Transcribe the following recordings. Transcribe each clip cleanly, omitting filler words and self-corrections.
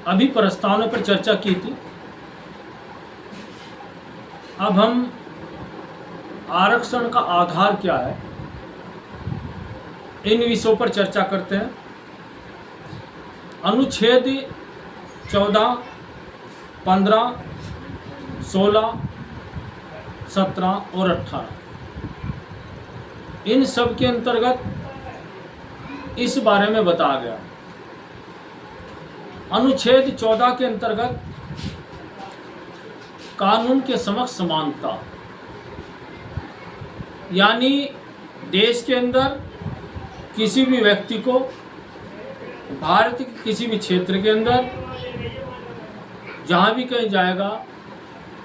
अभी प्रस्तावना पर चर्चा की थी। अब हम आरक्षण का आधार क्या है, इन विषयों पर चर्चा करते हैं। अनुच्छेद 14, 15, 16, 17 और 18, इन सब के अंतर्गत इस बारे में बताया गया। अनुच्छेद 14 के अंतर्गत कानून के समक्ष समानता, यानी देश के अंदर किसी भी व्यक्ति को भारत के किसी भी क्षेत्र के अंदर जहाँ भी कहीं जाएगा,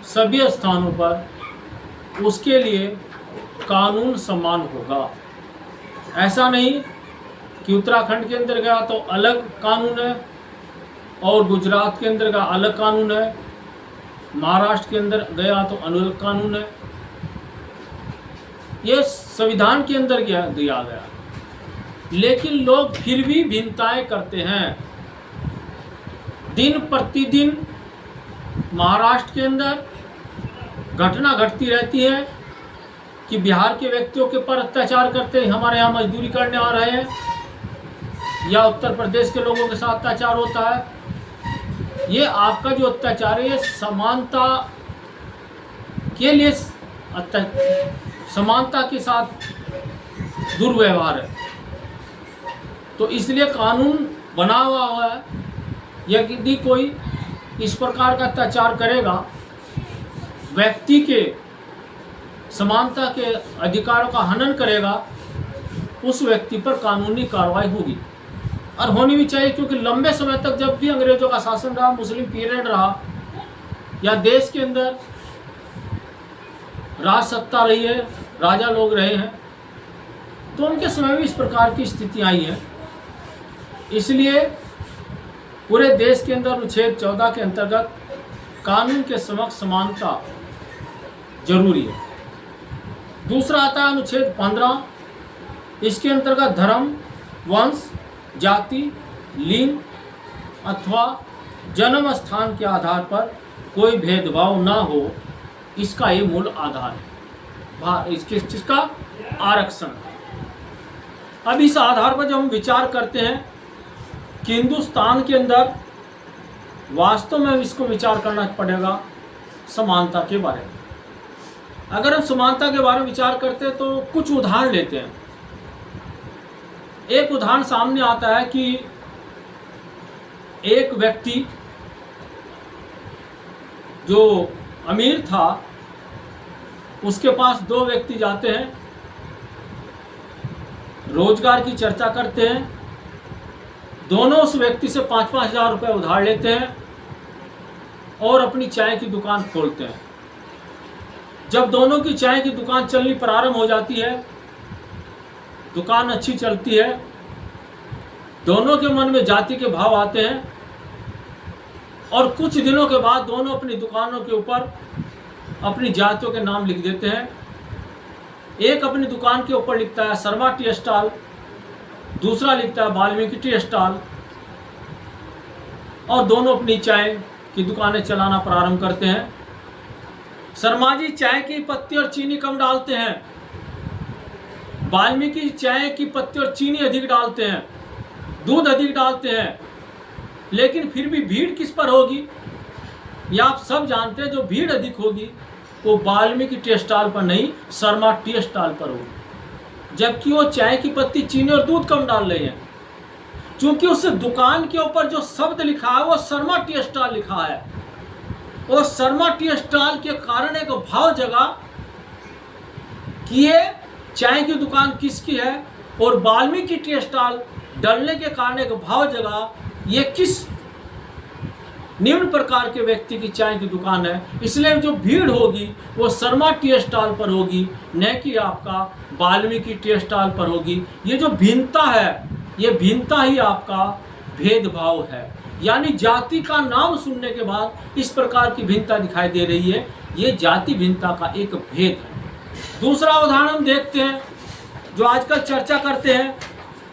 सभी स्थानों पर उसके लिए कानून समान होगा। ऐसा नहीं कि उत्तराखंड के अंदर गया तो अलग कानून है और गुजरात के अंदर का अलग कानून है, महाराष्ट्र के अंदर गया तो अलग कानून है। ये संविधान के अंदर दिया गया, लेकिन लोग फिर भी भिन्नताएं करते हैं। दिन प्रतिदिन महाराष्ट्र के अंदर घटना घटती रहती है कि बिहार के व्यक्तियों के पर अत्याचार करते हैं, हमारे यहाँ मजदूरी करने आ रहे हैं, या उत्तर प्रदेश के लोगों के साथ अत्याचार होता है। ये आपका जो अत्याचार है, ये समानता के लिए समानता के साथ दुर्व्यवहार है। तो इसलिए कानून बना हुआ है, यदि कोई इस प्रकार का अत्याचार करेगा, व्यक्ति के समानता के अधिकारों का हनन करेगा, उस व्यक्ति पर कानूनी कार्रवाई होगी और होनी भी चाहिए। क्योंकि लंबे समय तक जब भी अंग्रेजों का शासन रहा, मुस्लिम पीरियड रहा, या देश के अंदर राज सत्ता रही है, राजा लोग रहे हैं, तो उनके समय भी इस प्रकार की स्थिति आई है। इसलिए पूरे देश के अंदर अनुच्छेद 14 के अंतर्गत कानून के समक्ष समानता जरूरी है। दूसरा आता है अनुच्छेद 15, इसके अंतर्गत धर्म, वंश, जाति, लिंग अथवा जन्म स्थान के आधार पर कोई भेदभाव ना हो, इसका ये मूल आधार है, इसका आरक्षण। अब इस आधार पर जब हम विचार करते हैं कि हिंदुस्तान के अंदर वास्तव में इसको विचार करना पड़ेगा समानता के बारे में। अगर हम समानता के बारे में विचार करते हैं तो कुछ उदाहरण लेते हैं। एक उदाहरण सामने आता है कि एक व्यक्ति जो अमीर था, उसके पास दो व्यक्ति जाते हैं, रोजगार की चर्चा करते हैं, दोनों उस व्यक्ति से 5-5 हज़ार रुपये उधार लेते हैं और अपनी चाय की दुकान खोलते हैं। जब दोनों की चाय की दुकान चलनी प्रारंभ हो जाती है, दुकान अच्छी चलती है, दोनों के मन में जाति के भाव आते हैं और कुछ दिनों के बाद दोनों अपनी दुकानों के ऊपर अपनी जातियों के नाम लिख देते हैं। एक अपनी दुकान के ऊपर लिखता है शर्मा टी स्टॉल, दूसरा लिखता है वाल्मीकि टी स्टॉल, और दोनों अपनी चाय की दुकानें चलाना प्रारंभ करते हैं। शर्मा जी चाय की पत्ती और चीनी कम डालते हैं, वाल्मीकि चाय की पत्ती और चीनी अधिक डालते हैं, दूध अधिक डालते हैं, लेकिन फिर भी भीड़ किस पर होगी? या आप सब जानते हैं जो भीड़ अधिक होगी वो वाल्मीकि टी स्टॉल पर नहीं, शर्मा टी स्टॉल पर होगी, जबकि वो चाय की पत्ती, चीनी और दूध कम डाल रहे हैं। क्योंकि उस दुकान के ऊपर जो शब्द लिखा है वो शर्मा टी स्टॉल लिखा है, और शर्मा टी स्टॉल के कारण एक भाव जगा कि ये चाय की दुकान किसकी है, और वाल्मीकि टी स्टॉल डलने के कारण एक भाव जगा ये किस निम्न प्रकार के व्यक्ति की चाय की दुकान है। इसलिए जो भीड़ होगी वो शर्मा टी स्टॉल पर होगी, न कि आपका वाल्मीकि टी स्टॉल पर होगी। ये जो भिन्नता है, ये भिन्नता ही आपका भेदभाव है। यानी जाति का नाम सुनने के बाद इस प्रकार की भिन्नता दिखाई दे रही है, ये जाति भिन्नता का एक भेद है। दूसरा उदाहरण हम देखते हैं जो आजकल चर्चा करते हैं।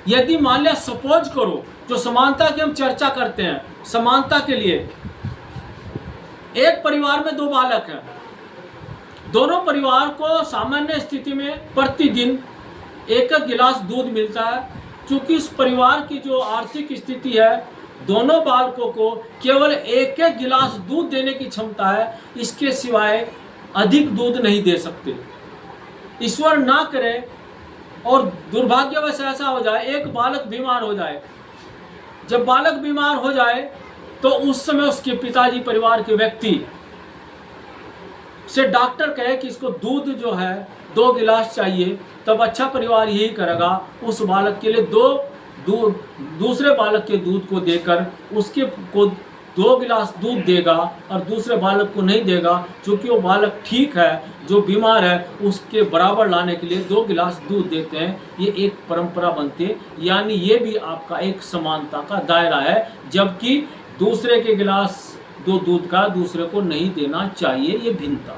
यदि मान लिया सपोज करो जो समानता की हम चर्चा करते हैं, समानता के लिए एक परिवार में 2 बालक हैं, दोनों परिवार को सामान्य स्थिति में प्रतिदिन 1-1 गिलास दूध मिलता है। चूंकि इस परिवार की जो आर्थिक स्थिति है, दोनों बालकों को केवल 1-1 गिलास दूध देने की क्षमता है, इसके सिवाय अधिक दूध नहीं दे सकते। ईश्वर ना करे और दुर्भाग्यवश ऐसा हो जाए, एक बालक बीमार हो जाए। जब बालक बीमार हो जाए तो उस समय उसके पिताजी, परिवार के व्यक्ति से डॉक्टर कहे कि इसको दूध जो है 2 गिलास चाहिए, तब अच्छा परिवार यही करेगा, उस बालक के लिए दूसरे बालक के दूध को देकर उसके को 2 गिलास दूध देगा और दूसरे बालक को नहीं देगा। क्योंकि वो बालक ठीक है, जो बीमार है उसके बराबर लाने के लिए 2 गिलास दूध देते हैं। ये एक परंपरा बनती है, यानी ये भी आपका एक समानता का दायरा है, जबकि दूसरे के गिलास दूध का दूसरे को नहीं देना चाहिए, ये भिन्नता।